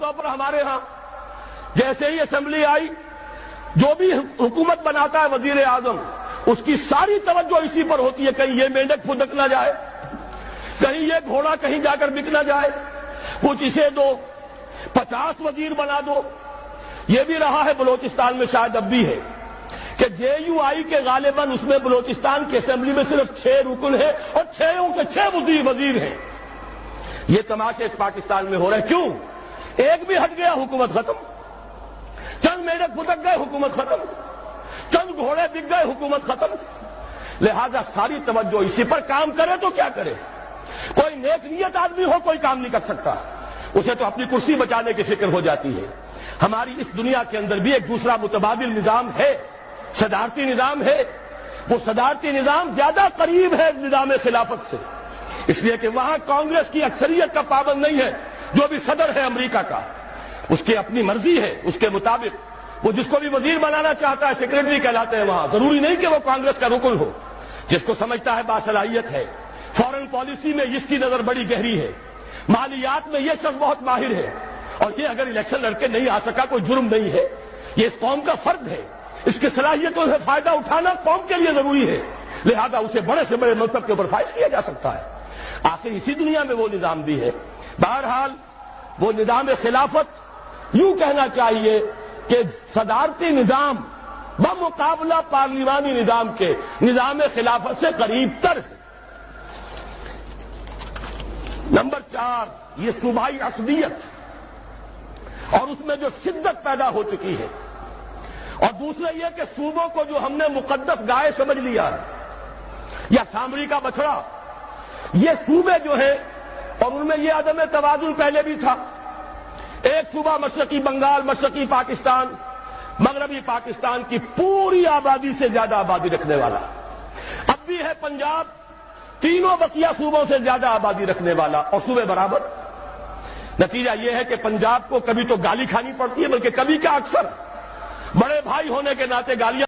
طور پر ہمارے ہاں جیسے ہی اسمبلی آئی، جو بھی حکومت بناتا ہے وزیر اعظم، اس کی ساری توجہ اسی پر ہوتی ہے کہیں یہ مینڈک پھدک نہ جائے، کہیں یہ گھوڑا کہیں جا کر بک نہ جائے، کچھ اسے دو، 50 وزیر بنا دو۔ یہ بھی رہا ہے بلوچستان میں، شاید اب بھی ہے کہ جے یو آئی کے غالباً اس میں بلوچستان کی اسمبلی میں صرف 6 رکن ہیں اور 6 کے 6 وزیر ہیں۔ یہ تماشے اس پاکستان میں ہو رہے ہیں۔ کیوں؟ ایک بھی ہٹ گیا حکومت ختم، چند میڈک پھدک گئے حکومت ختم، چند گھوڑے بک گئے حکومت ختم۔ لہذا ساری توجہ اسی پر، کام کرے تو کیا کرے؟ کوئی نیک نیت آدمی ہو کوئی کام نہیں کر سکتا، اسے تو اپنی کرسی بچانے کی فکر ہو جاتی ہے۔ ہماری اس دنیا کے اندر بھی ایک دوسرا متبادل نظام ہے، صدارتی نظام ہے۔ وہ صدارتی نظام زیادہ قریب ہے نظام خلافت سے، اس لیے کہ وہاں کانگریس کی اکثریت کا پابند نہیں ہے۔ جو بھی صدر ہے امریکہ کا، اس کی اپنی مرضی ہے، اس کے مطابق وہ جس کو بھی وزیر بنانا چاہتا ہے سیکریٹری کہلاتے ہیں وہاں، ضروری نہیں کہ وہ کانگریس کا رکن ہو۔ جس کو سمجھتا ہے باصلاحیت ہے، فورن پالیسی میں اس کی نظر بڑی گہری ہے، مالیات میں یہ شخص بہت ماہر ہے، اور یہ اگر الیکشن لڑ کے نہیں آ سکا کوئی جرم نہیں ہے، یہ اس قوم کا فرد ہے، اس کی صلاحیتوں سے فائدہ اٹھانا قوم کے لیے ضروری ہے، لہذا اسے بڑے سے بڑے منصب کے اوپر فائز کیا جا سکتا ہے۔ آخر اسی دنیا میں وہ نظام بھی ہے۔ بہرحال وہ نظام خلافت یوں کہنا چاہیے کہ صدارتی نظام بمقابلہ پارلیمانی نظام کے نظام خلافت سے قریب تر ہے۔ نمبر 4، یہ صوبائی عصبیت اور اس میں جو شدت پیدا ہو چکی ہے، اور دوسرا یہ کہ صوبوں کو جو ہم نے مقدس گائے سمجھ لیا ہے یا سامری کا بچڑا، یہ صوبے جو ہیں اور ان میں یہ عدم توازن پہلے بھی تھا۔ ایک صوبہ مشرقی بنگال، مشرقی پاکستان، مغربی پاکستان کی پوری آبادی سے زیادہ آبادی رکھنے والا، اب بھی ہے پنجاب، تینوں بقیہ صوبوں سے زیادہ آبادی رکھنے والا، اور صوبے برابر۔ نتیجہ یہ ہے کہ پنجاب کو کبھی تو گالی کھانی پڑتی ہے، بلکہ کبھی کیا اکثر بڑے بھائی ہونے کے ناطے گالیاں